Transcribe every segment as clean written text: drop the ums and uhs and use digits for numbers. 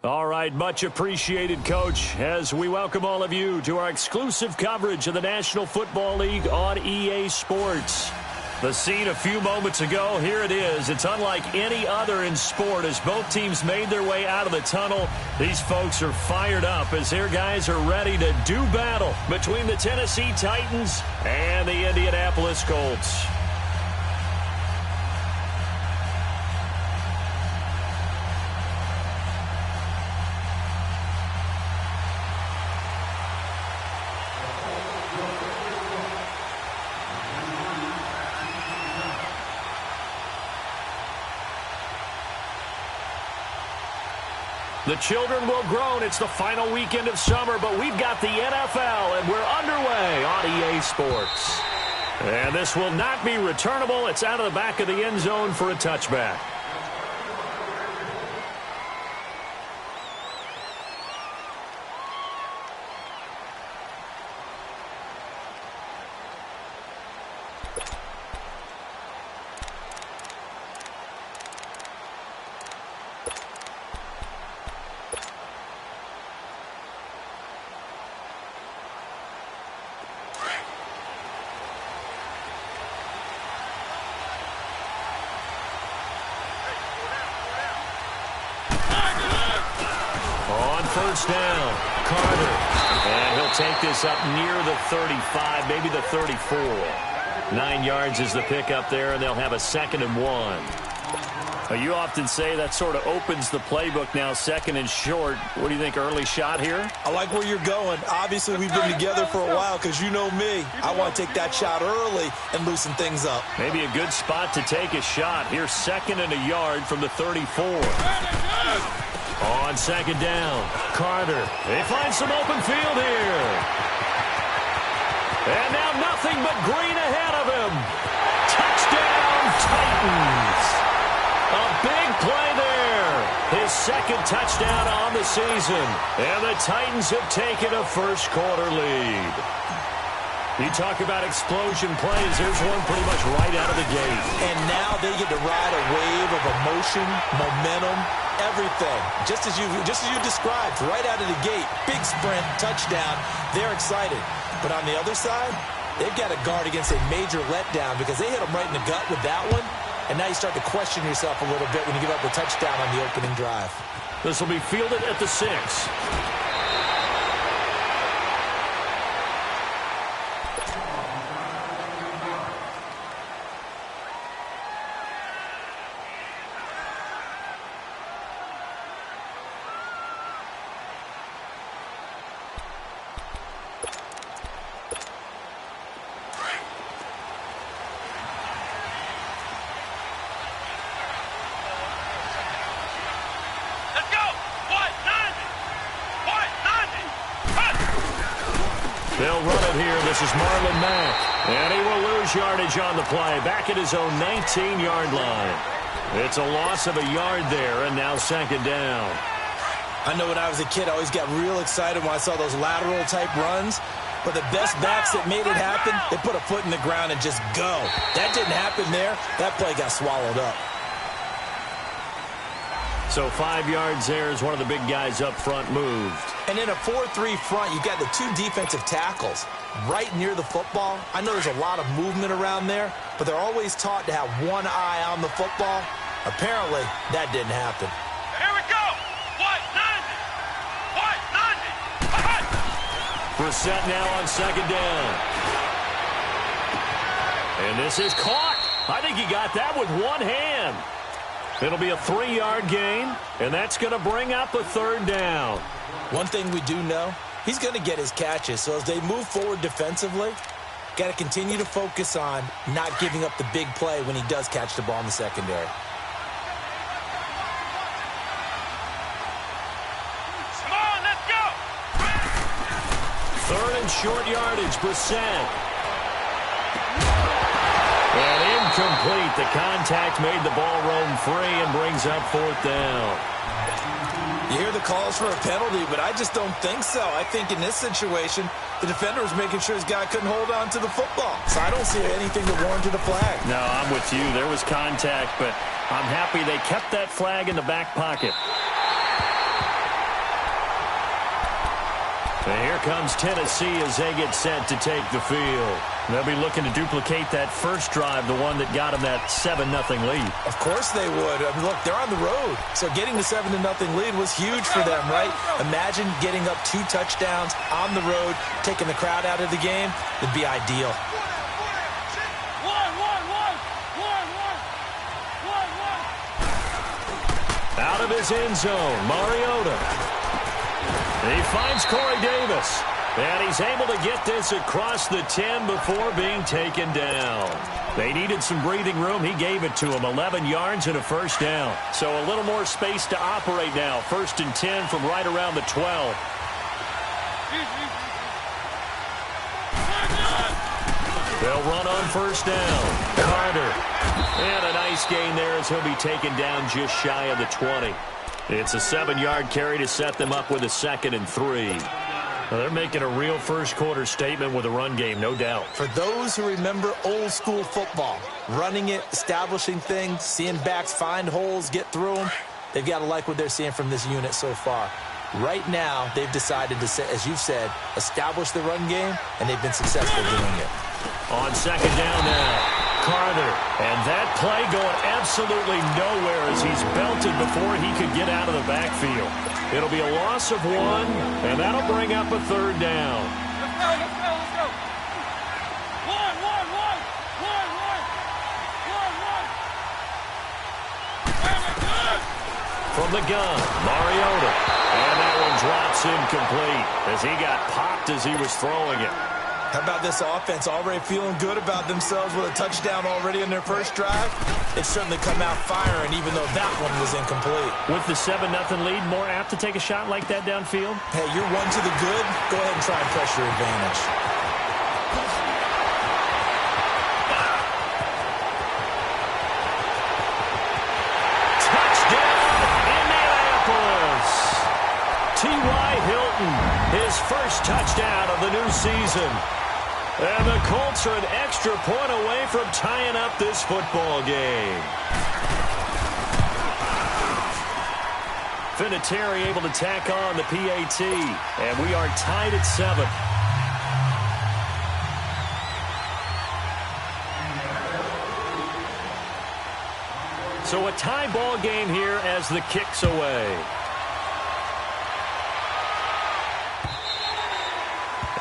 All right, much appreciated, Coach, as we welcome all of you to our exclusive coverage of the National Football League on EA Sports. The scene a few moments ago, here it is. It's unlike any other in sport as both teams made their way out of the tunnel. These folks are fired up as their guys are ready to do battle between the Tennessee Titans and the Indianapolis Colts. The children will groan. It's the final weekend of summer, but we've got the NFL, and we're underway on EA Sports. And this will not be returnable. It's out of the back of the end zone for a touchback. First down, Carter. And he'll take this up near the 35, maybe the 34. 9 yards is the pickup there, and they'll have a 2nd and 1. You often say that sort of opens the playbook now, 2nd and short. What do you think, early shot here? I like where you're going. Obviously, we've been together for a while because you know me. I want to take that shot early and loosen things up. Maybe a good spot to take a shot. Here's 2nd and a yard from the 34. On 2nd down, Carter. They find some open field here. And now nothing but green ahead of him. Touchdown, Titans. A big play there. His 2nd touchdown on the season. And the Titans have taken a first-quarter lead. You talk about explosion plays. There's one pretty much right out of the gate. And now they get to ride a wave of emotion, momentum, everything. Just as you described, right out of the gate. Big sprint, touchdown. They're excited. But on the other side, they've got to guard against a major letdown because they hit them right in the gut with that one. And now you start to question yourself a little bit when you give up the touchdown on the opening drive. This will be fielded at the 6. They'll run it here. This is Marlon Mack. And he will lose yardage on the play. Back at his own 19-yard line. It's a loss of a yard there, and now 2nd down. I know when I was a kid, I always got real excited when I saw those lateral-type runs. But the best backs that made it happen, they put a foot in the ground and just go. That didn't happen there. That play got swallowed up. So 5 yards there as one of the big guys up front moved. And in a 4-3 front, you've got the 2 defensive tackles right near the football. I know there's a lot of movement around there, but they're always taught to have one eye on the football. Apparently, that didn't happen. Here we go. White 90. Brissett now on 2nd down. And this is caught. I think he got that with one hand. It'll be a 3-yard gain, and that's going to bring up a 3rd down. One thing we do know, he's going to get his catches. So as they move forward defensively, got to continue to focus on not giving up the big play when he does catch the ball in the secondary. Come on, let's go. 3rd and short yardage, Brissett. And incomplete. The contact made the ball roam free and brings up 4th down. You hear the calls for a penalty, but I just don't think so. I think in this situation, the defender was making sure his guy couldn't hold on to the football. So I don't see anything that warranted a flag. No, I'm with you. There was contact, but I'm happy they kept that flag in the back pocket. And here comes Tennessee as they get set to take the field. They'll be looking to duplicate that first drive, the one that got them that 7-0 lead. Of course they would. I mean, look, they're on the road. So getting the 7-0 lead was huge for them, right? Imagine getting up 2 touchdowns on the road, taking the crowd out of the game. It'd be ideal. Out of his end zone, Mariota. He finds Corey Davis. And he's able to get this across the 10 before being taken down. They needed some breathing room. He gave it to him. 11 yards and a first down. So a little more space to operate now. 1st and 10 from right around the 12. They'll run on first down. Carter. And a nice gain there as he'll be taken down just shy of the 20. It's a 7-yard carry to set them up with a 2nd and 3. Well, they're making a real first-quarter statement with a run game, no doubt. For those who remember old-school football, running it, establishing things, seeing backs find holes, get through them, they've got to like what they're seeing from this unit so far. Right now, they've decided to, as you've said, establish the run game, and they've been successful doing it. On 2nd down now. Carter, and that play going absolutely nowhere as he's belted before he could get out of the backfield. It'll be a loss of 1, and that'll bring up a 3rd down. Let's go. One. From the gun, Mariota, and that one drops incomplete as he got popped as he was throwing it. How about this offense already feeling good about themselves with a touchdown already in their first drive? They've certainly come out firing, even though that one was incomplete. With the 7-0 lead, more apt to take a shot like that downfield? Hey, you're one to the good. Go ahead and try and press your advantage. Touchdown, Indianapolis! T.Y. Hilton, his first touchdown of the new season. And the Colts are an extra point away from tying up this football game. Vinatieri able to tack on the PAT, and we are tied at 7. So a tie ball game here as the kick's away.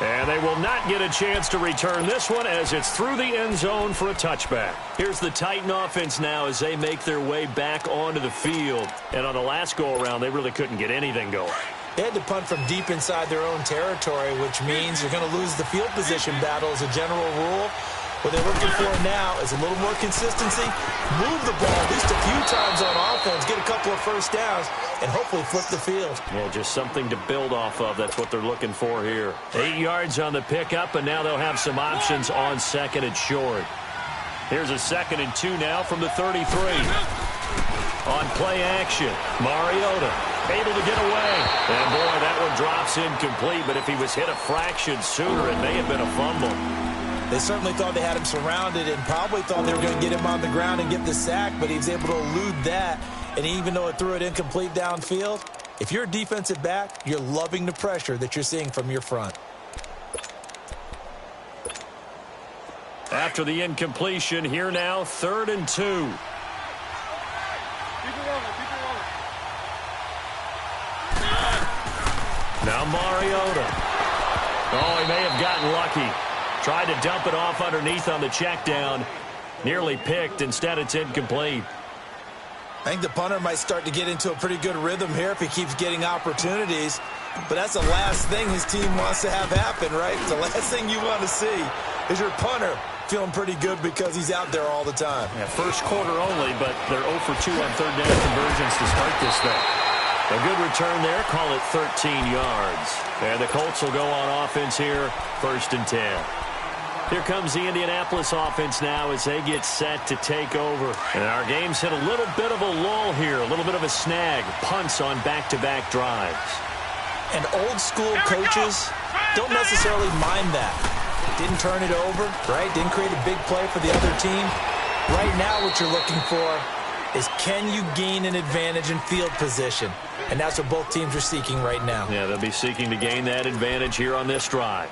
And they will not get a chance to return this one as it's through the end zone for a touchback. Here's the Titan offense now as they make their way back onto the field. And on the last go-around, they really couldn't get anything going. They had to punt from deep inside their own territory, which means you're going to lose the field position battle as a general rule. What they're looking for now is a little more consistency, move the ball at least a few times on offense, get a couple of first downs, and hopefully flip the field. Yeah, just something to build off of. That's what they're looking for here. 8 yards on the pickup, and now they'll have some options on 2nd and short. Here's a 2nd and 2 now from the 33. On play action, Mariota able to get away. And boy, that one drops incomplete, but if he was hit a fraction sooner, it may have been a fumble. They certainly thought they had him surrounded and probably thought they were going to get him on the ground and get the sack, but he was able to elude that. And even though it threw it incomplete downfield, if you're a defensive back, you're loving the pressure that you're seeing from your front. After the incompletion, here now, 3rd and 2. Keep it rolling. Now Mariota. Oh, he may have gotten lucky. Tried to dump it off underneath on the check down. Nearly picked. Instead, it's incomplete. I think the punter might start to get into a pretty good rhythm here if he keeps getting opportunities. But that's the last thing his team wants to have happen, right? The last thing you want to see is your punter feeling pretty good because he's out there all the time. Yeah, first quarter only, but they're 0 for 2 on 3rd down conversions to start this thing. A good return there. Call it 13 yards. And the Colts will go on offense here, 1st and 10. Here comes the Indianapolis offense now as they get set to take over. And our game's hit a little bit of a lull here, a little bit of a snag. Punts on back-to-back drives. And old-school coaches don't necessarily mind that. Didn't turn it over, right? Didn't create a big play for the other team. Right now what you're looking for is can you gain an advantage in field position? And that's what both teams are seeking right now. Yeah, they'll be seeking to gain that advantage here on this drive.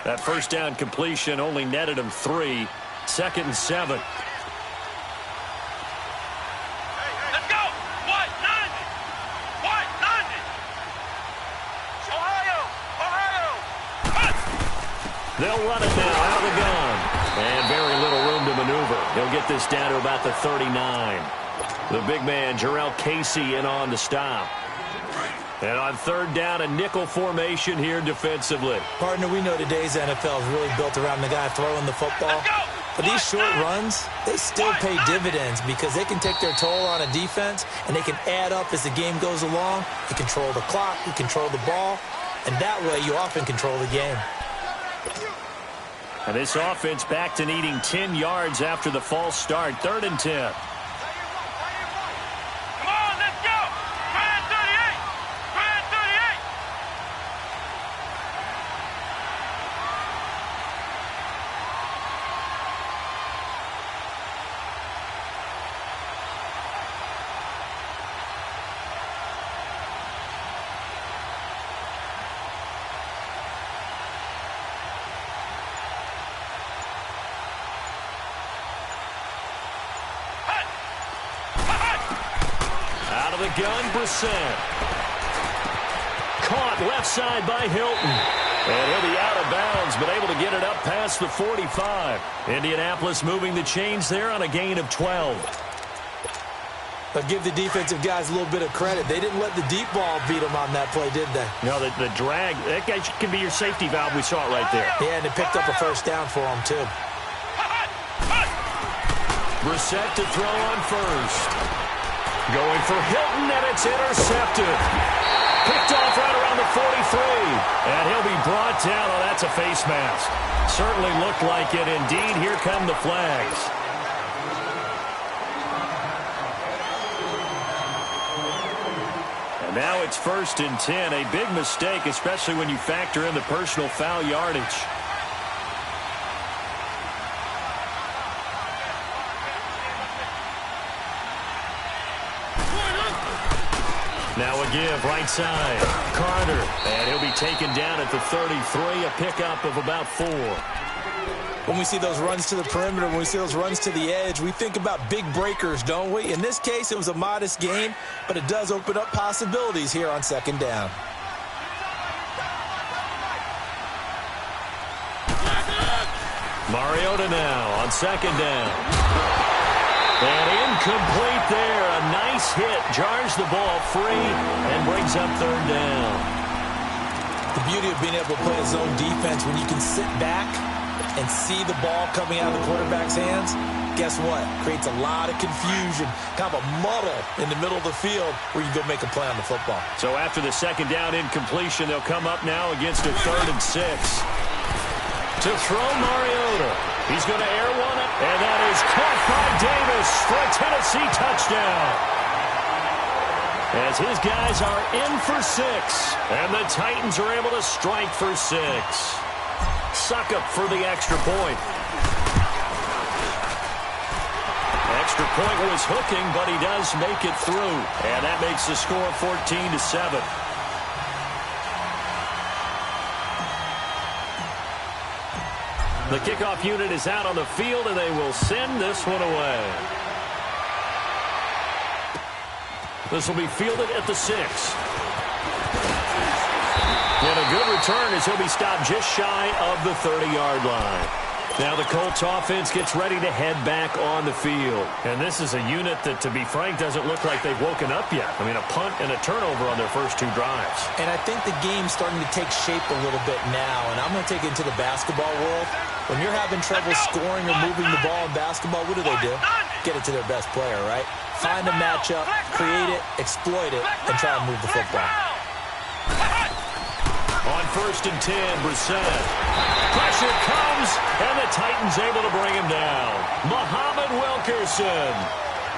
That first down completion only netted them 3. 2nd and 7. Let's go! What? 90! What? 90! Ohio! Ohio! Cut! They'll run it now out of the gun. And very little room to maneuver. He'll get this down to about the 39. The big man, Jarrell Casey, in on the stop. And on 3rd down, a nickel formation here defensively. Partner, we know today's NFL is really built around the guy throwing the football. But these short runs, they still pay dividends because they can take their toll on a defense, and they can add up as the game goes along. You control the clock, you control the ball, and that way you often control the game. And this offense back to needing 10 yards after the false start. 3rd and 10. Out of the gun, Brissett. Caught left side by Hilton. And he'll be out of bounds, but able to get it up past the 45. Indianapolis moving the chains there on a gain of 12. But give the defensive guys a little bit of credit. They didn't let the deep ball beat them on that play, did they? No, the drag, that guy can be your safety valve. We saw it right there. Yeah, and it picked up a first down for them, too. Brissett to throw on first. Going for Hilton, and it's intercepted. Picked off right around the 43. And he'll be brought down. Oh, that's a face mask. Certainly looked like it. Indeed, here come the flags. And now it's 1st and 10. A big mistake, especially when you factor in the personal foul yardage. Now a give, right side. Carter, and he'll be taken down at the 33, a pickup of about 4. When we see those runs to the perimeter, when we see those runs to the edge, we think about big breakers, don't we? In this case, it was a modest game, but it does open up possibilities here on 2nd down. Mariota now on 2nd down. And incomplete there. A nice hit. Jars the ball free and brings up 3rd down. The beauty of being able to play a zone defense when you can sit back and see the ball coming out of the quarterback's hands, guess what? Creates a lot of confusion, kind of a muddle in the middle of the field where you go make a play on the football. So after the 2nd down incompletion, they'll come up now against a 3rd and 6. To throw Mariota. He's going to air one up, and that is caught by Davis for a Tennessee touchdown. As his guys are in for 6, and the Titans are able to strike for 6. Suckup for the extra point. Extra point was hooking, but he does make it through, and that makes the score 14-7. The kickoff unit is out on the field, and they will send this one away. This will be fielded at the 6. And a good return as he'll be stopped just shy of the 30-yard line. Now the Colts offense gets ready to head back on the field. And this is a unit that, to be frank, doesn't look like they've woken up yet. I mean, a punt and a turnover on their first 2 drives. And I think the game's starting to take shape a little bit now. And I'm going to take it into the basketball world. When you're having trouble scoring or moving the ball in basketball, what do? Get it to their best player, right? Find a matchup, create it, exploit it, and try to move the football. On 1st and 10, Brissett. Pressure comes, and the Titans able to bring him down. Muhammad Wilkerson.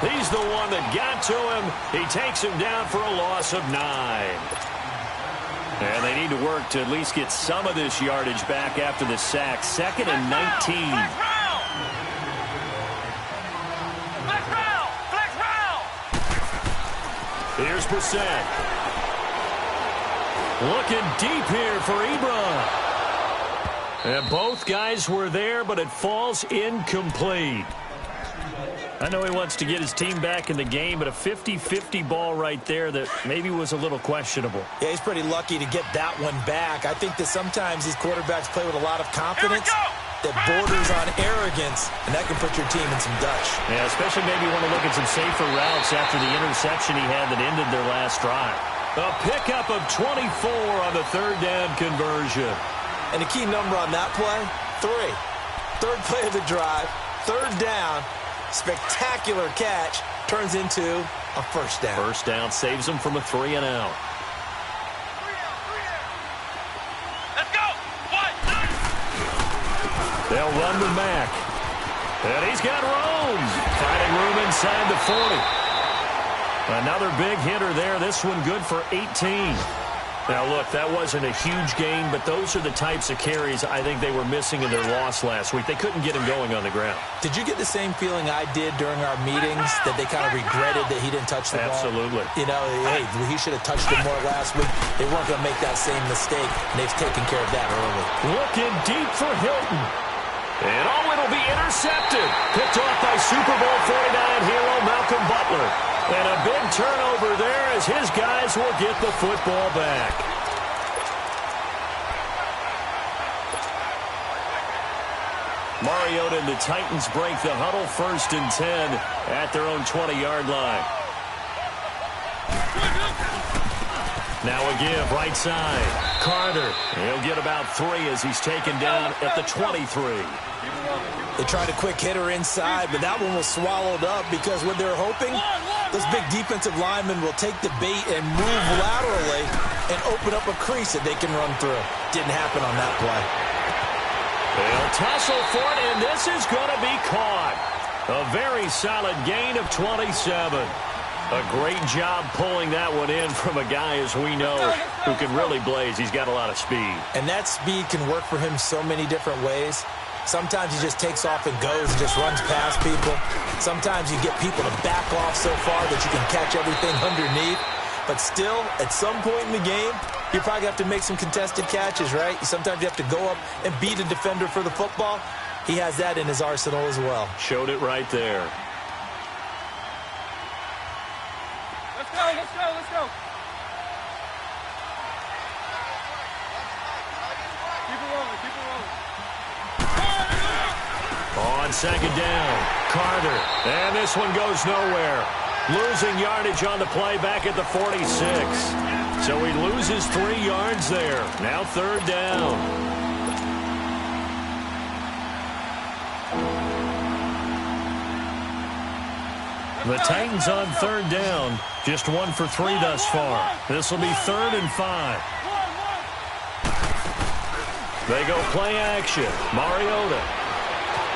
He's the one that got to him. He takes him down for a loss of 9. And they need to work to at least get some of this yardage back after the sack. 2nd and 19. Flex route! Flex route! Here's Brissett. Looking deep here for Ebron. And both guys were there, but it falls incomplete. I know he wants to get his team back in the game, but a 50-50 ball right there that maybe was a little questionable. Yeah, he's pretty lucky to get that one back. I think that sometimes these quarterbacks play with a lot of confidence that borders on arrogance, and that can put your team in some dutch. Yeah, especially maybe you want to look at some safer routes after the interception he had that ended their last drive. A pickup of 24 on the third down conversion. And the key number on that play, 3. Third play of the drive, third down, spectacular catch, turns into a first down. First down saves them from a 3-and-out. Let's go. What? They'll run with Mack. And he's got room. Finding room inside the 40. Another big hitter there. This one good for 18. Now, look, that wasn't a huge gain, but those are the types of carries I think they were missing in their loss last week. They couldn't get him going on the ground. Did you get the same feeling I did during our meetings, that they kind of regretted that he didn't touch the ball? Absolutely. You know, hey, he should have touched it more last week. They weren't going to make that same mistake, and they've taken care of that early. Looking deep for Hilton. And it'll be intercepted. Picked off by Super Bowl 49 hero Malcolm Butler. And a big turnover there as his guys will get the football back. Mariota and the Titans break the huddle, 1st and 10 at their own 20-yard line. Now a give, right side. Carter, he'll get about 3 as he's taken down at the 23. They tried a quick hitter inside, but that one was swallowed up because what they're hoping, those big defensive linemen will take the bait and move laterally and open up a crease that they can run through. Didn't happen on that play. They'll tussle for it, and this is going to be caught. A very solid gain of 27. A great job pulling that one in from a guy, as we know, who can really blaze. He's got a lot of speed. And that speed can work for him so many different ways. Sometimes he just takes off and goes and just runs past people. Sometimes you get people to back off so far that you can catch everything underneath. But still, at some point in the game, you probably have to make some contested catches, right? Sometimes you have to go up and beat a defender for the football. He has that in his arsenal as well. Showed it right there. Let's go. Let's go. Let's go. Keep it rolling. Keep it rolling. On 2nd down, Carter. And this one goes nowhere. Losing yardage on the play back at the 46. So he loses 3 yards there. Now 3rd down. The Titans on 3rd down. Just 1 for 3 thus far. This will be 3rd and 5. They go play action. Mariota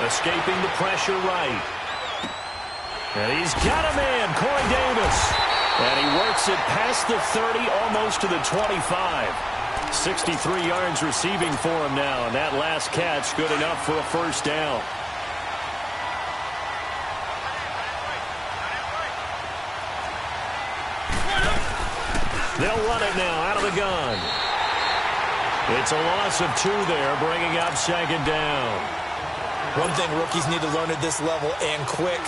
escaping the pressure right. And he's got a man, Corey Davis. And he works it past the 30, almost to the 25. 63 yards receiving for him now. And that last catch good enough for a 1st down. They'll run it now out of the gun. It's a loss of 2 there, bringing up 2nd down. One thing rookies need to learn at this level, and quick,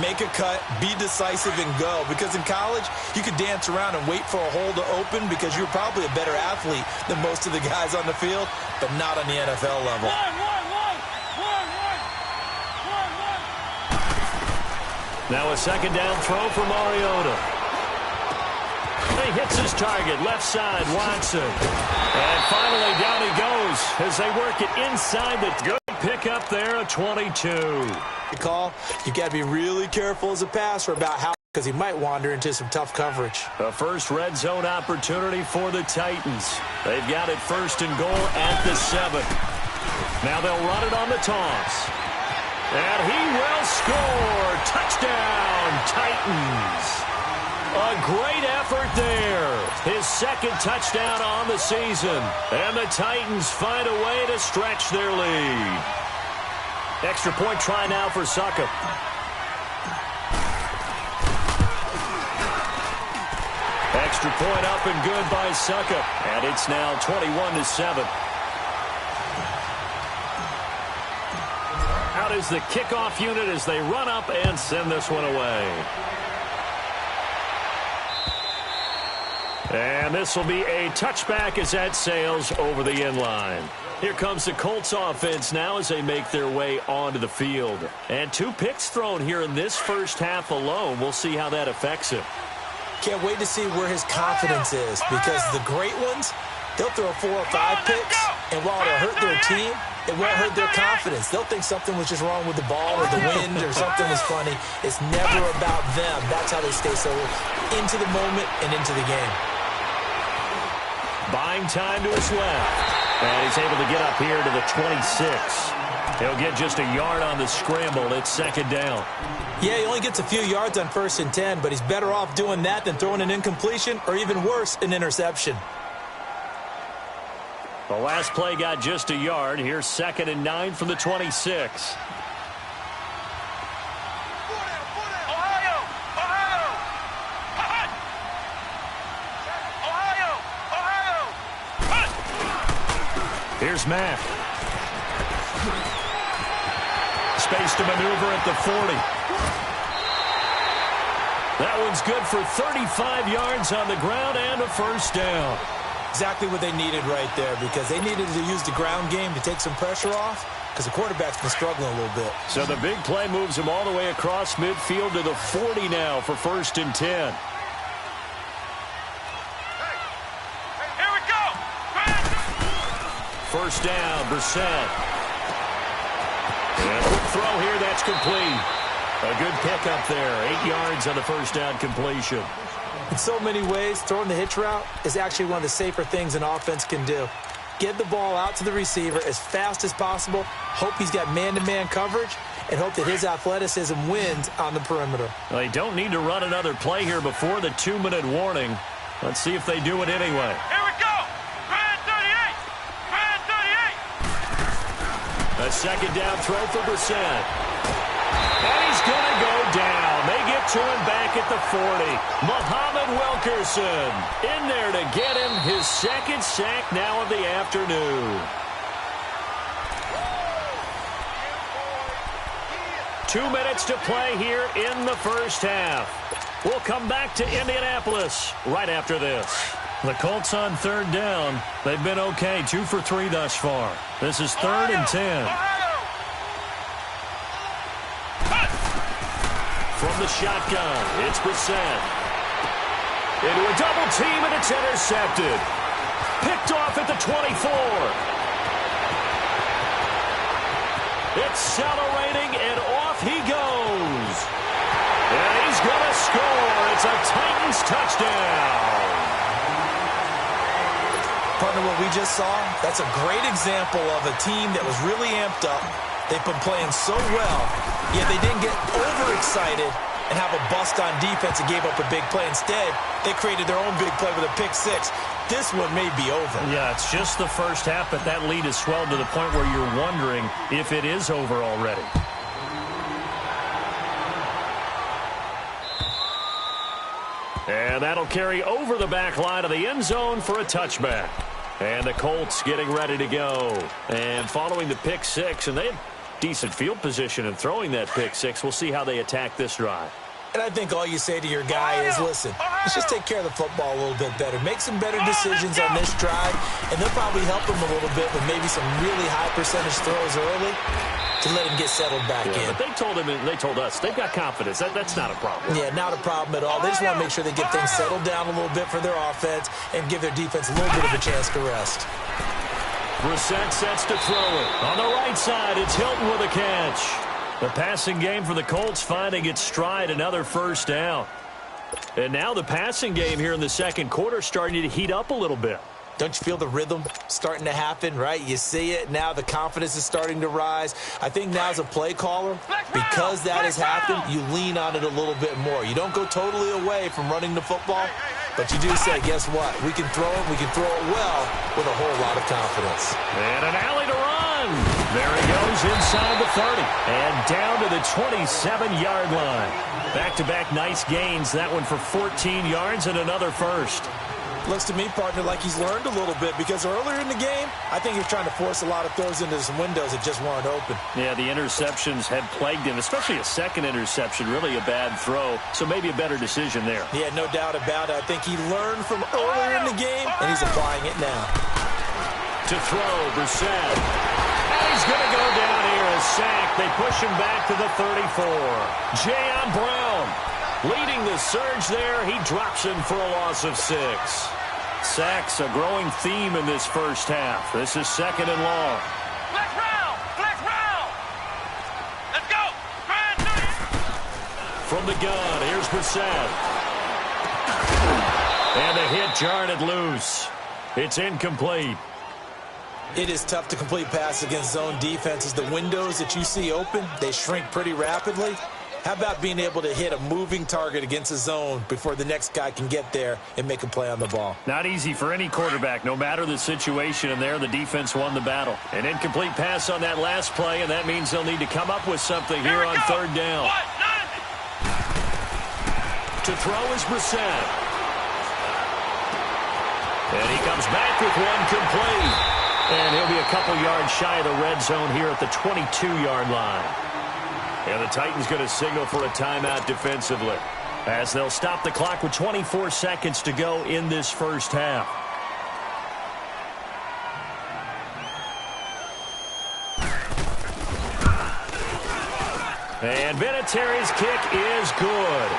make a cut, be decisive, and go. Because in college, you could dance around and wait for a hole to open because you're probably a better athlete than most of the guys on the field, but not on the NFL level. Now a 2nd down throw for Mariota. He hits his target, left side, Watson. And finally down he goes as they work it inside the good pickup there at 22. Call, you got to be really careful as a passer about how, because he might wander into some tough coverage. A first red zone opportunity for the Titans. They've got it 1st and goal at the 7. Now they'll run it on the toss. And he will score. Touchdown, Titans. A great effort there. His 2nd touchdown on the season. And the Titans find a way to stretch their lead. Extra point try now for Succop. Extra point up and good by Suckup. And it's now 21-7. Out is the kickoff unit as they run up and send this one away. And this will be a touchback as that sails over the end line. Here comes the Colts offense now as they make their way onto the field. And 2 picks thrown here in this first half alone. We'll see how that affects him. Can't wait to see where his confidence is, because the great ones, they'll throw 4 or 5 picks, and while it'll hurt their team, it won't hurt their confidence. They'll think something was just wrong with the ball or the wind or something was funny. It's never about them. That's how they stay so into the moment and into the game. Buying time to his left. And he's able to get up here to the 26. He'll get just a yard on the scramble. It's second down. Yeah, he only gets a few yards on 1st and 10, but he's better off doing that than throwing an incompletion or even worse, an interception. The last play got just a yard. Here's 2nd and 9 from the 26. Here's Mack. Space to maneuver at the 40. That one's good for 35 yards on the ground and a first down. Exactly what they needed right there, because they needed to use the ground game to take some pressure off, because the quarterback's been struggling a little bit. So the big play moves him all the way across midfield to the 40 now for 1st and 10. First down, Brissett. And a quick throw here, that's complete. A good pickup there, 8 yards on the first down completion. In so many ways, throwing the hitch route is actually one of the safer things an offense can do. Get the ball out to the receiver as fast as possible, hope he's got man-to-man coverage, and hope that his athleticism wins on the perimeter. Well, they don't need to run another play here before the 2-minute warning. Let's see if they do it anyway. Here we go! Brand 38! Brand 38! A second down throw for Brissett. And he's going to go down. They get to him back at the 40. Muhammad Wilkerson in there to get him his 2nd sack now of the afternoon. 2 minutes to play here in the first half. We'll come back to Indianapolis right after this. The Colts on 3rd down. They've been okay, 2 for 3 thus far. This is 3rd and 10. From the shotgun, it's Brissett. Into a double team, and it's intercepted. Picked off at the 24. Accelerating, and off he goes. And he's going to score. It's a Titans touchdown. Partner, what we just saw, that's a great example of a team that was really amped up. They've been playing so well, yet they didn't get overexcited and have a bust on defense and gave up a big play. Instead, they created their own big play with a pick 6. This one may be over. Yeah, it's just the first half, but that lead has swelled to the point where you're wondering if it is over already. And that'll carry over the back line of the end zone for a touchback. And the Colts getting ready to go. And following the pick 6, and they had decent field position in throwing that pick 6. We'll see how they attack this drive. And I think all you say to your guy is, listen, let's just take care of the football a little bit better. Make some better decisions on this drive, and they'll probably help him a little bit with maybe some really high percentage throws early to let him get settled back in. But they told him, and they told us, they've got confidence. That's not a problem. Yeah, not a problem at all. They just want to make sure they get things settled down a little bit for their offense and give their defense a little bit of a chance to rest. Brissett sets to throw it. On the right side, it's Hilton with a catch. The passing game for the Colts finding its stride, another first down. And now the passing game here in the second quarter starting to heat up a little bit. Don't you feel the rhythm starting to happen, right? You see it. Now the confidence is starting to rise. I think now as a play caller, because that has happened, you lean on it a little bit more. You don't go totally away from running the football, but you do say, guess what? We can throw it. We can throw it well with a whole lot of confidence. And an alley to run. There he goes inside the 30 and down to the 27-yard line. Back-to-back nice gains. That one for 14 yards and another first. Looks to me, partner, like he's learned a little bit because earlier in the game, I think he was trying to force a lot of throws into some windows that just weren't open. Yeah, the interceptions had plagued him, especially a second interception, really a bad throw, so maybe a better decision there. Yeah, no doubt about it. I think he learned from earlier in the game, and he's applying it now. To throw, Brissett. And he's going to go down here, a sack. They push him back to the 34. Jayon Brown leading the surge there. He drops him for a loss of 6. Sacks, a growing theme in this first half. This is second and long. Flex round! Flex round! Let's go! From the gun, here's Brissett. And the hit jarred it loose. It's incomplete. It is tough to complete passes against zone defenses. The windows that you see open, they shrink pretty rapidly. How about being able to hit a moving target against a zone before the next guy can get there and make a play on the ball? Not easy for any quarterback, no matter the situation, and there the defense won the battle. An incomplete pass on that last play, and that means they'll need to come up with something here on third down. To throw is Brissett. And he comes back with one complete. And he'll be a couple yards shy of the red zone here at the 22-yard line. And the Titans going to signal for a timeout defensively, as they'll stop the clock with 24 seconds to go in this first half. And Vinatieri's kick is good.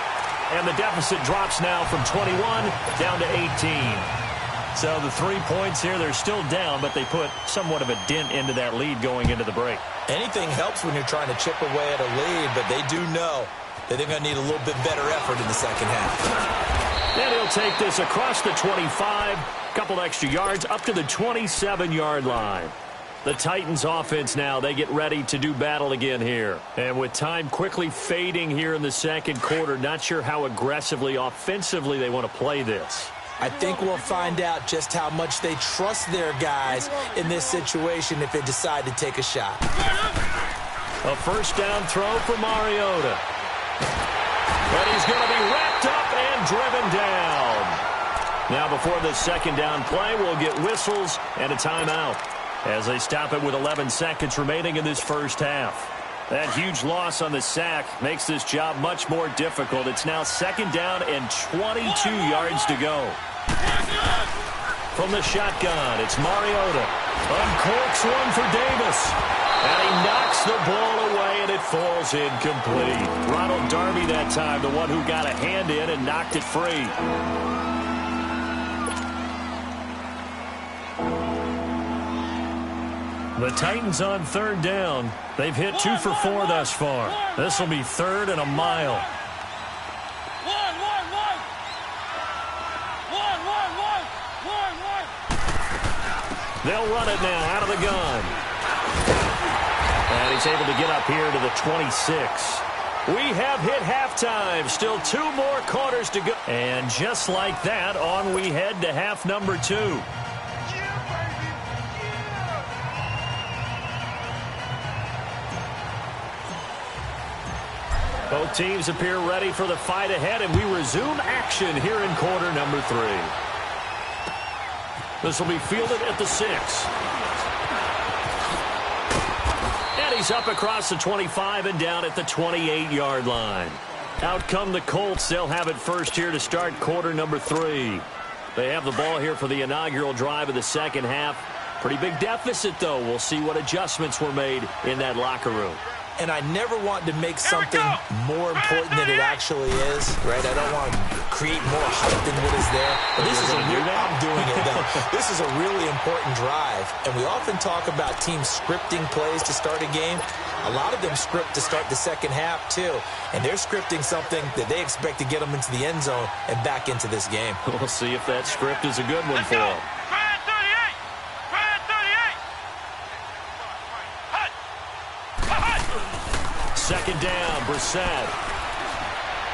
And the deficit drops now from 21 down to 18. So the 3 points here, they're still down, but they put somewhat of a dent into that lead going into the break. Anything helps when you're trying to chip away at a lead, but they do know that they're going to need a little bit better effort in the second half. And he'll take this across the 25, couple extra yards up to the 27-yard line. The Titans offense now, they get ready to do battle again here. And with time quickly fading here in the second quarter, not sure how aggressively, offensively they want to play this. I think we'll find out just how much they trust their guys in this situation if they decide to take a shot. A first down throw for Mariota. But he's going to be wrapped up and driven down. Now before the second down play, we'll get whistles and a timeout as they stop it with 11 seconds remaining in this first half. That huge loss on the sack makes this job much more difficult. It's now second down and 22 yards to go. From the shotgun, it's Mariota. Uncorks one for Davis. And he knocks the ball away, and it falls incomplete. Ronald Darby that time, the one who got a hand in and knocked it free. The Titans on third down. They've hit 2 for 4 thus far. This will be third and a mile. They'll run it now out of the gun. And he's able to get up here to the 26. We have hit halftime. Still 2 more quarters to go. And just like that, on we head to half number 2. Both teams appear ready for the fight ahead, and we resume action here in quarter number 3. This will be fielded at the 6. And he's up across the 25 and down at the 28-yard line. Out come the Colts. They'll have it first here to start quarter number 3. They have the ball here for the inaugural drive of the second half. Pretty big deficit, though. We'll see what adjustments were made in that locker room. And I never want to make something more important than it actually is, right? I don't want to create more hype than what is there. But this is I'm doing it, though. This is a really important drive. And we often talk about teams scripting plays to start a game. A lot of them script to start the second half, too. And they're scripting something that they expect to get them into the end zone and back into this game. We'll see if that script is a good one for them. Second down, Brissett.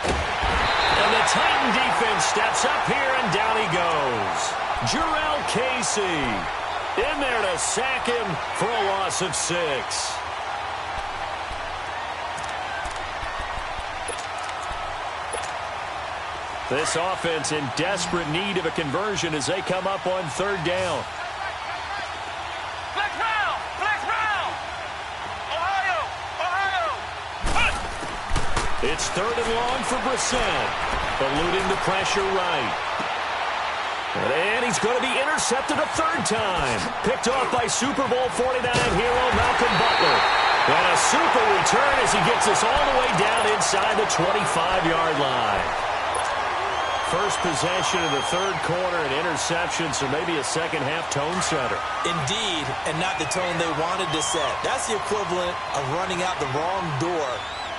And the Titan defense steps up here, and down he goes. Jurrell Casey. In there to sack him for a loss of 6. This offense in desperate need of a conversion as they come up on 3rd down. Flex round! Flex round! Ohio! It's 3rd and long for Brissett, eluding the pressure right. And he's going to be intercepted a 3rd time. Picked off by Super Bowl 49 hero Malcolm Butler. And a super return as he gets us all the way down inside the 25-yard line. First possession of the 3rd quarter, an interception, so maybe a second-half tone setter. Indeed, and not the tone they wanted to set. That's the equivalent of running out the wrong door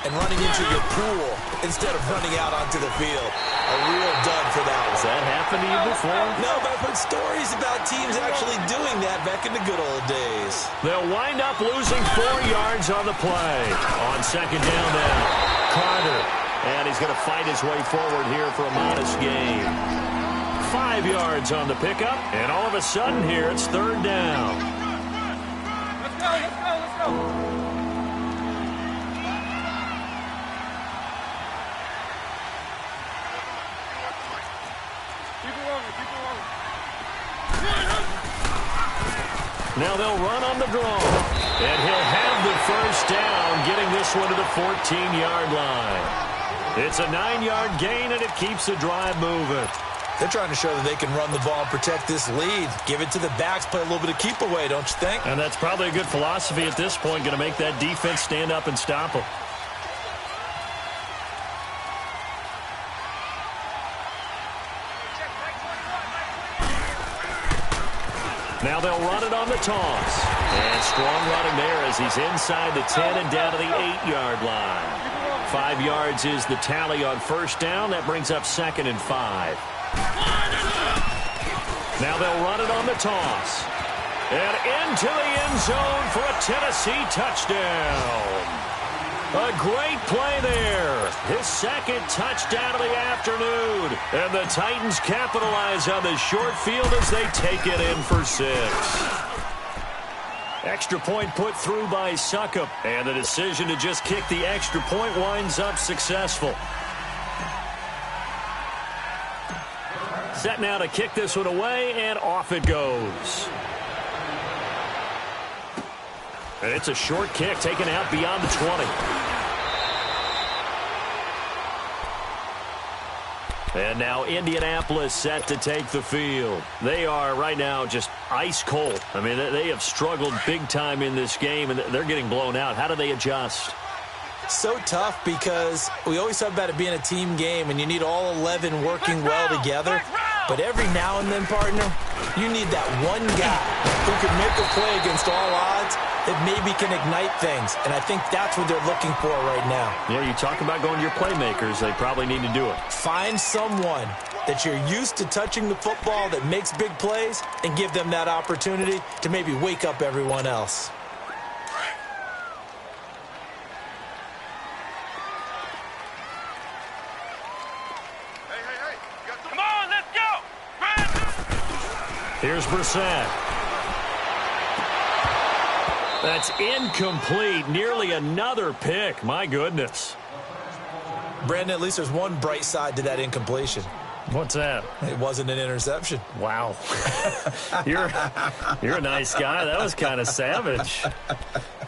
and running into your pool instead of running out onto the field. A real dud for that one. Has that happened to you before? No, but I've heard stories about teams actually doing that back in the good old days. They'll wind up losing 4 yards on the play. On 2nd down now, Carter. And he's going to fight his way forward here for a modest gain. 5 yards on the pickup, and all of a sudden here it's 3rd down. Let's go, let's go, let's go! Keep it rolling, keep it rolling. Now they'll run on the draw. And he'll have the 1st down, getting this one to the 14-yard line. It's a 9-yard gain, and it keeps the drive moving. They're trying to show that they can run the ball and protect this lead. Give it to the backs, play a little bit of keep away, don't you think? And that's probably a good philosophy at this point, going to make that defense stand up and stop them. Now they'll run it on the toss. And strong running there as he's inside the 10 and down to the 8-yard line. 5 yards is the tally on 1st down. That brings up 2nd and 5. Now they'll run it on the toss. And into the end zone for a Tennessee touchdown. A great play there. His 2nd touchdown of the afternoon. And the Titans capitalize on the short field as they take it in for 6. Extra point put through by Succop. And the decision to just kick the extra point winds up successful. Set now to kick this one away, and off it goes. And it's a short kick taken out beyond the 20. And now Indianapolis set to take the field. They are right now just ice cold. I mean, they have struggled big time in this game, and they're getting blown out. How do they adjust? So tough because we always talk about it being a team game, and you need all 11 working well together. But every now and then, partner, you need that one guy who can make a play against all odds that maybe can ignite things. And I think that's what they're looking for right now. Yeah, you talk about going to your playmakers. They probably need to do it. Find someone that you're used to touching the football that makes big plays and give them that opportunity to maybe wake up everyone else. Come on, let's go! Here's Brissett. That's incomplete. Nearly another pick. My goodness. Brandon, at least there's one bright side to that incompletion. What's that? It wasn't an interception. Wow. You're a nice guy. That was kind of savage.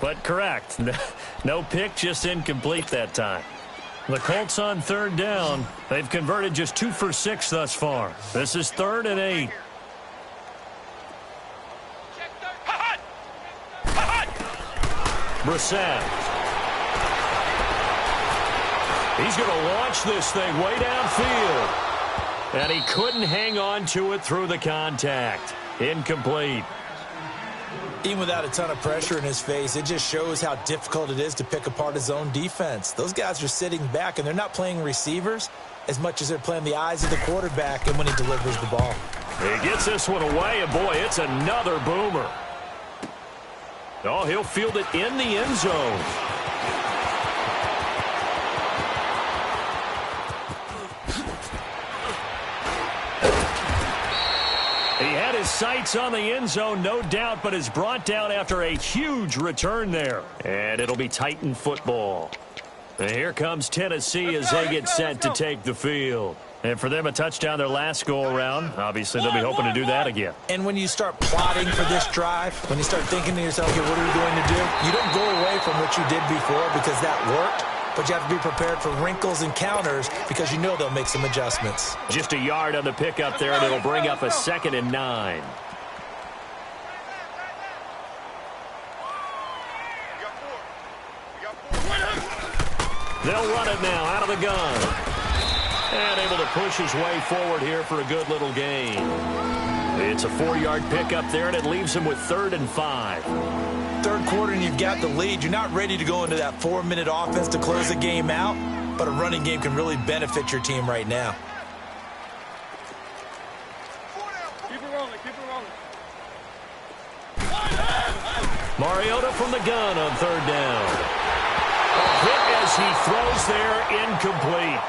But correct. No pick, just incomplete that time. The Colts on 3rd down. They've converted just 2 for 6 thus far. This is 3rd and 8. Brissett. He's going to launch this thing way downfield. And he couldn't hang on to it through the contact. Incomplete. Even without a ton of pressure in his face, it just shows how difficult it is to pick apart his own defense. Those guys are sitting back, and they're not playing receivers as much as they're playing the eyes of the quarterback and when he delivers the ball. He gets this one away, and boy, it's another boomer. Oh, he'll field it in the end zone. He had his sights on the end zone, no doubt, but is brought down after a huge return there. And it'll be Titan football. And here comes Tennessee as they get set to take the field. And for them, a touchdown their last go-around. Obviously, they'll be hoping to do that again. And when you start plotting for this drive, when you start thinking to yourself, okay, what are we going to do? You don't go away from what you did before because that worked, but you have to be prepared for wrinkles and counters because you know they'll make some adjustments. Just a yard on the pickup there, and it'll bring up a 2nd and 9. They'll run it now out of the gun. And able to push his way forward here for a good little gain. It's a 4-yard pickup there, and it leaves him with 3rd and 5. Third quarter, and you've got the lead. You're not ready to go into that 4-minute offense to close the game out, but a running game can really benefit your team right now. Keep it rolling, keep it rolling. Mariota from the gun on 3rd down. A hit as he throws there, incomplete.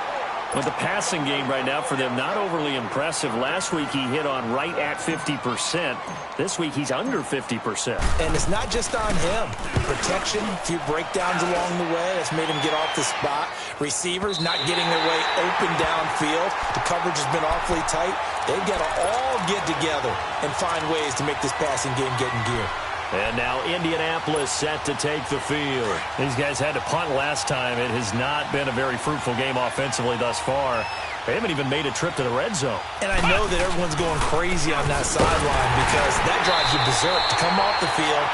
But the passing game right now for them, not overly impressive. Last week he hit on right at 50%. This week he's under 50%. And it's not just on him. Protection, a few breakdowns along the way. That's made him get off the spot. Receivers not getting their way open downfield. The coverage has been awfully tight. They've got to all get together and find ways to make this passing game get in gear. And now Indianapolis set to take the field. These guys had to punt last time. It has not been a very fruitful game offensively thus far. They haven't even made a trip to the red zone. And I know that everyone's going crazy on that sideline because that drives you berserk to come off the field,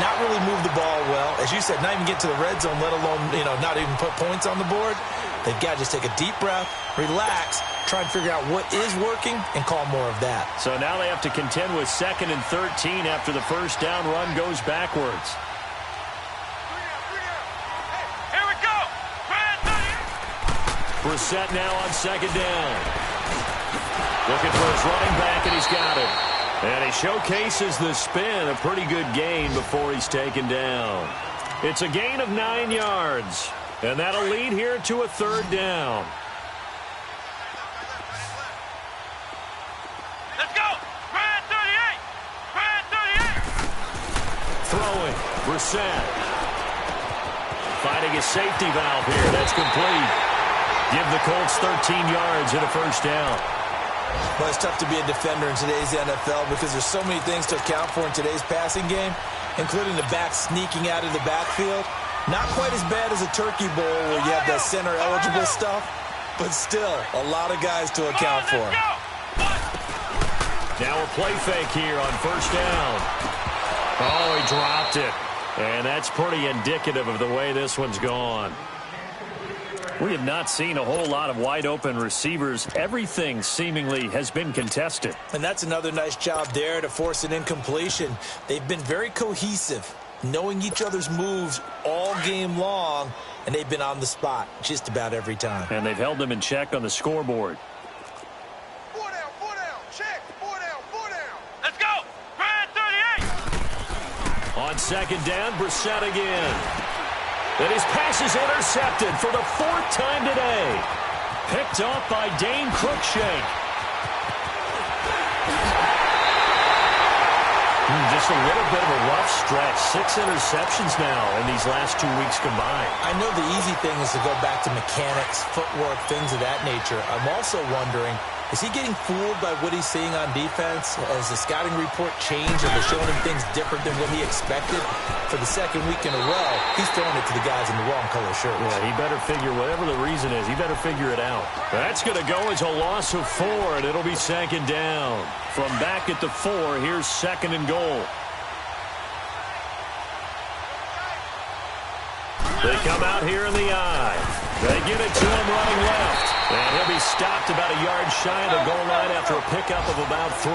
not really move the ball well. As you said, not even get to the red zone, let alone, not even put points on the board. They've got to just take a deep breath, relax, try and figure out what is working and call more of that. So now they have to contend with 2nd and 13 after the first down run goes backwards. Here we go. Brissett now on 2nd down. Looking for his running back, and he's got it. And he showcases the spin, a pretty good gain before he's taken down. It's a gain of 9 yards. And that'll lead here to a 3rd down. Let's go. Grand 38. Grand 38. Throwing. Brissett. Finding a safety valve here. That's complete. Give the Colts 13 yards and a 1st down. Well, it's tough to be a defender in today's NFL because there's so many things to account for in today's passing game, including the back sneaking out of the backfield. Not quite as bad as a turkey bowl where you have that center-eligible stuff, but still a lot of guys to account for. Now a play fake here on 1st down. Oh, he dropped it. And that's pretty indicative of the way this one's gone. We have not seen a whole lot of wide-open receivers. Everything seemingly has been contested. And that's another nice job there to force an incompletion. They've been very cohesive, knowing each other's moves all game long, and they've been on the spot just about every time. And they've held them in check on the scoreboard. 4 down, check, 4 down. Let's go. Grand 38. On 2nd down, Brissett again. And his pass is intercepted for the 4th time today. Picked off by Dane Cruikshank. Just a little bit of a rough stretch. 6 interceptions now in these last 2 weeks combined. I know the easy thing is to go back to mechanics, footwork, things of that nature. I'm also wondering, is he getting fooled by what he's seeing on defense? Has the scouting report changed? Are they showing him things different than what he expected? For the 2nd week in a row, he's throwing it to the guys in the wrong color shirts. Yeah, he better figure, whatever the reason is, he better figure it out. That's going to go as a loss of 4, and it'll be 2nd down. From back at the 4, here's 2nd and goal. They come out here in the eye. They give it to him running left. And he'll be stopped about a yard shy of the goal line after a pickup of about 3.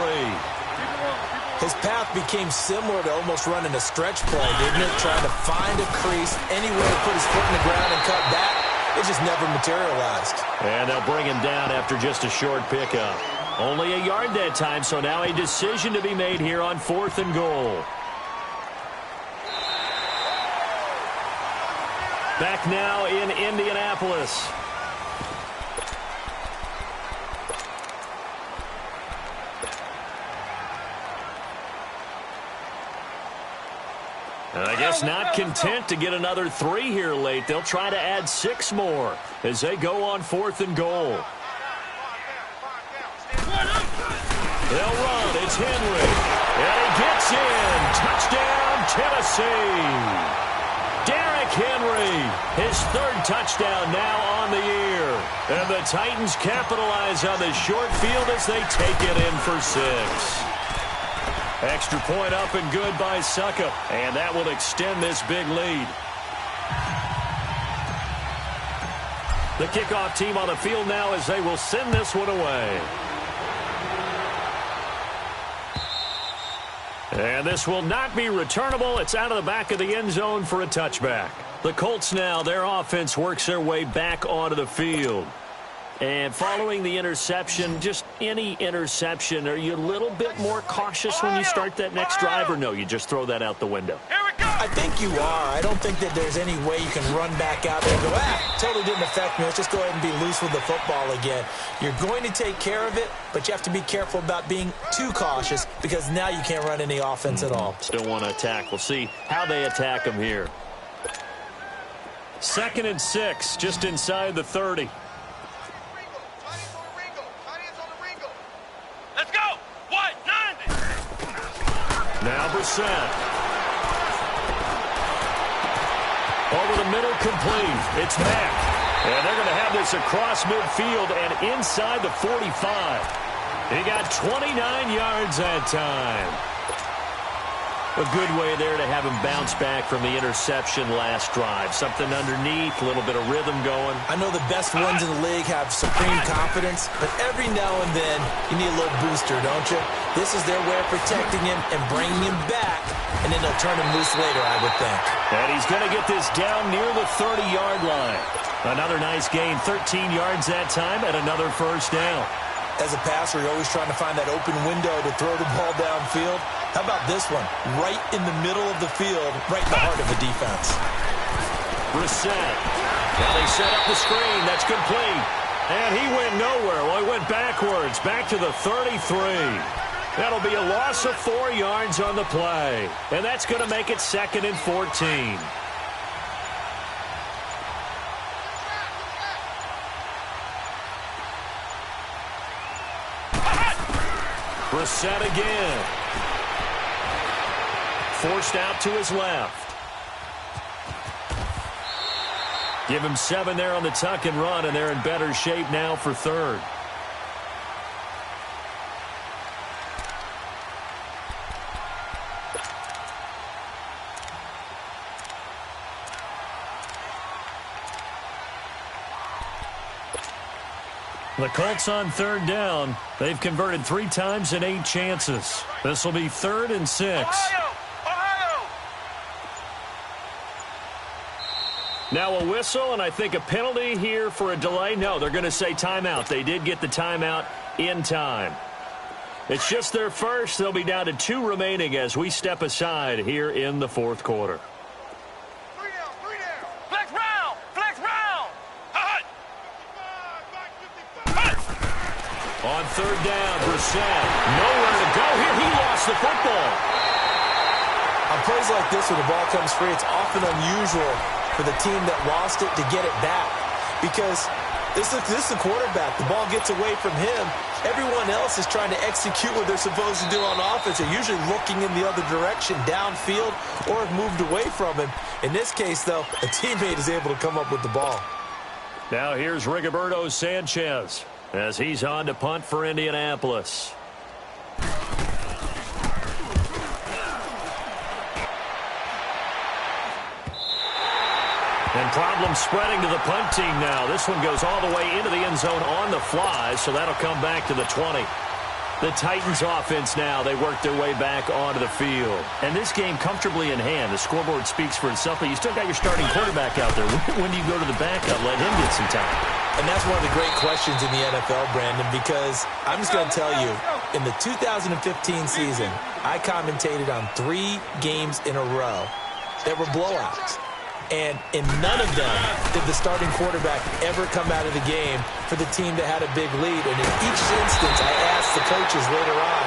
His path became similar to almost running a stretch play, didn't it? Trying to find a crease, anywhere to put his foot in the ground and cut back. It just never materialized. And they'll bring him down after just a short pickup. Only a yard that time, so now a decision to be made here on 4th and goal. Back now in Indianapolis. Just not content to get another 3 here late. They'll try to add 6 more as they go on 4th and goal. They'll run. It's Henry. And he gets in. Touchdown, Tennessee. Derrick Henry, his 3rd touchdown now on the year. And the Titans capitalize on the short field as they take it in for 6. Extra point up and good by Suckup. And that will extend this big lead. The kickoff team on the field now as they will send this one away. And this will not be returnable. It's out of the back of the end zone for a touchback. The Colts now, their offense works their way back onto the field. And following the interception, just any interception, are you a little bit more cautious when you start that next drive, or no, you just throw that out the window? I think you are. I don't think that there's any way you can run back out there and go, totally didn't affect me. Let's just go ahead and be loose with the football again. You're going to take care of it, but you have to be careful about being too cautious because now you can't run any offense at all. Still want to attack. We'll see how they attack them here. 2nd and 6, just inside the 30. Let's go. What? 90. Now Brissett. Over the middle, complete. It's Mack. And they're going to have this across midfield and inside the 45. He got 29 yards that time. A good way there to have him bounce back from the interception last drive. Something underneath, a little bit of rhythm going. I know the best ones in the league have supreme confidence, but every now and then you need a little booster, don't you? This is their way of protecting him and bringing him back, and then they'll turn him loose later, I would think. And he's going to get this down near the 30-yard line. Another nice gain, 13 yards that time, and another first down. As a passer, you're always trying to find that open window to throw the ball downfield. How about this one? Right in the middle of the field, right in the heart of the defense. Brissett. Now they set up the screen. That's complete. And he went nowhere. Well, he went backwards, back to the 33. That'll be a loss of 4 yards on the play. And that's going to make it 2nd and 14. Brissett again. Forced out to his left. Give him 7 there on the tuck and run, and they're in better shape now for 3rd. The Colts on 3rd down. They've converted 3 times in 8 chances. This will be 3rd and 6. Ohio! Now a whistle, and I think a penalty here for a delay. No, they're going to say timeout. They did get the timeout in time. It's just their first. They'll be down to 2 remaining as we step aside here in the 4th quarter. Flex round! Flex round! Hut! On 3rd down, Brissett. Nowhere to go here. He lost the football. On plays like this where the ball comes free, it's often unusual for the team that lost it to get it back. Because this is the quarterback. The ball gets away from him. Everyone else is trying to execute what they're supposed to do on offense. They're usually looking in the other direction, downfield, or have moved away from him. In this case, though, a teammate is able to come up with the ball. Now here's Rigoberto Sanchez as he's on to punt for Indianapolis. And problems spreading to the punt team now. This one goes all the way into the end zone on the fly, so that'll come back to the 20. The Titans offense now, they work their way back onto the field. And this game comfortably in hand. The scoreboard speaks for itself, but you still got your starting quarterback out there. When do you go to the backup? Let him get some time. And that's one of the great questions in the NFL, Brandon, because I'm just going to tell you, in the 2015 season, I commentated on 3 games in a row that were blowouts. And in none of them did the starting quarterback ever come out of the game for the team that had a big lead. And in each instance, I asked the coaches later on,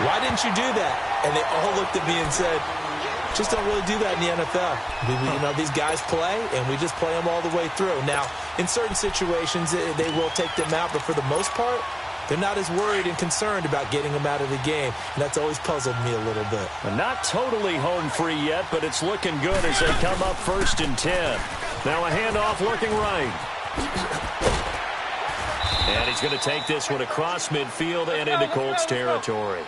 why didn't you do that? And they all looked at me and said, Just don't really do that in the NFL. These guys play, and we just play them all the way through. Now, in certain situations, they will take them out, but for the most part, they're not as worried and concerned about getting them out of the game. And that's always puzzled me a little bit. Not totally home free yet, but it's looking good as they come up 1st and 10. Now a handoff looking right. And he's going to take this one across midfield and into Colts territory.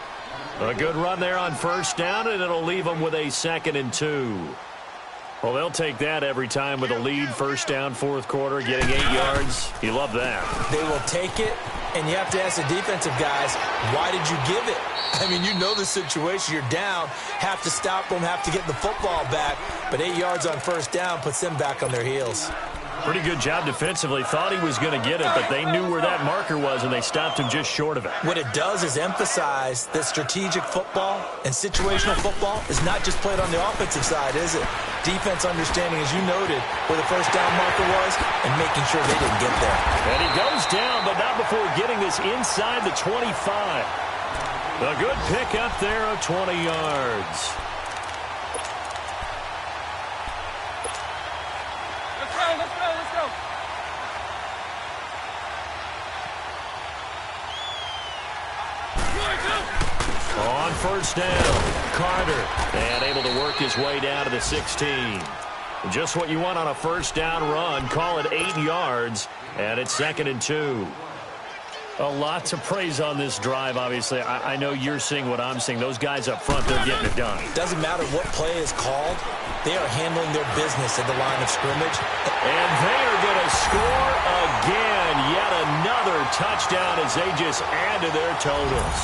A good run there on 1st down, and it'll leave them with a 2nd and 2. Well, they'll take that every time with a lead, 1st down, 4th quarter, getting 8 yards. You love that. They will take it, and you have to ask the defensive guys, why did you give it? I mean, you know the situation. You're down, have to stop them, have to get the football back, but 8 yards on 1st down puts them back on their heels. Pretty good job defensively. Thought he was going to get it, but they knew where that marker was, and they stopped him just short of it. What it does is emphasize that strategic football and situational football is not just played on the offensive side, is it? Defense understanding, as you noted, where the 1st down marker was and making sure they didn't get there. And he goes down, but not before getting this inside the 25. A good pick up there of 20 yards. Let's go. On 1st down, Carter, and able to work his way down to the 16. Just what you want on a 1st down run. Call it 8 yards, and it's 2nd and 2. A lot to praise on this drive, obviously. I know you're seeing what I'm seeing. Those guys up front, they're getting it done. Doesn't matter what play is called. They are handling their business at the line of scrimmage. And they are going to score again. Yet another touchdown as they just add to their totals.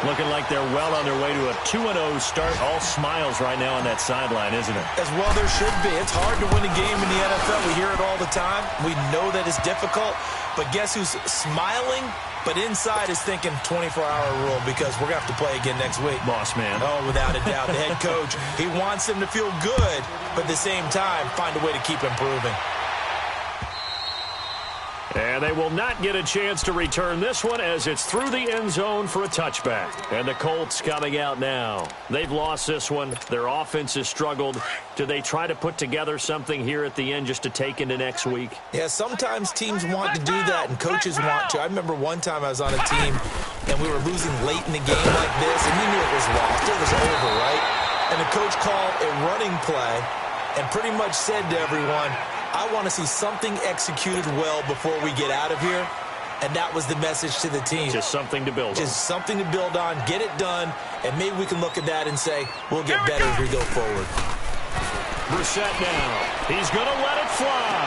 Looking like they're well on their way to a 2-0 start. All smiles right now on that sideline, isn't it? As well there should be. It's hard to win a game in the NFL. We hear it all the time. We know that it's difficult. But guess who's smiling, but inside is thinking 24-hour rule because we're going to have to play again next week. Boss man. Oh, without a doubt. The head coach, he wants them to feel good, but at the same time, find a way to keep improving. And they will not get a chance to return this one as it's through the end zone for a touchback. And the Colts coming out now. They've lost this one. Their offense has struggled. Do they try to put together something here at the end just to take into next week? Yeah, sometimes teams want to do that and coaches want to. I remember one time I was on a team and we were losing late in the game like this and you knew it was lost. It was over, right? And the coach called a running play and pretty much said to everyone, I want to see something executed well before we get out of here. And that was the message to the team. Just something to build on. Just something to build on, get it done, and maybe we can look at that and say, we'll get better as we go forward. Brissett now. He's going to let it fly.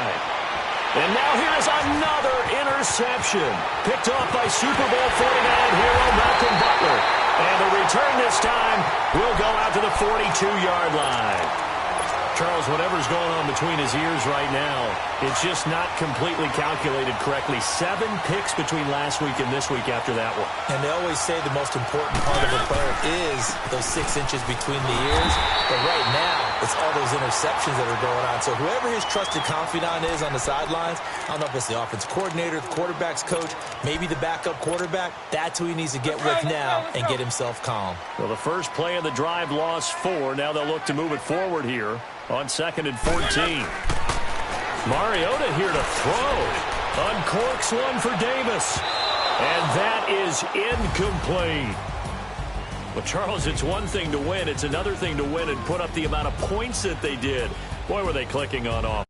And now here's another interception. Picked off by Super Bowl 49 hero Malcolm Butler. And the return this time will go out to the 42-yard line. Charles, whatever's going on between his ears right now, it's just not completely calculated correctly. 7 picks between last week and this week after that one. And they always say the most important part of a player is those 6 inches between the ears. But right now, it's all those interceptions that are going on. So whoever his trusted confidant is on the sidelines, I don't know if it's the offensive coordinator, the quarterback's coach, maybe the backup quarterback, that's who he needs to get with now and get himself calm. Well, the first play of the drive lost 4. Now they'll look to move it forward here on 2nd and 14. Mariota here to throw. Uncorks one for Davis. And that is incomplete. Well, Charles, it's one thing to win. It's another thing to win and put up the amount of points that they did. Boy, were they clicking on off.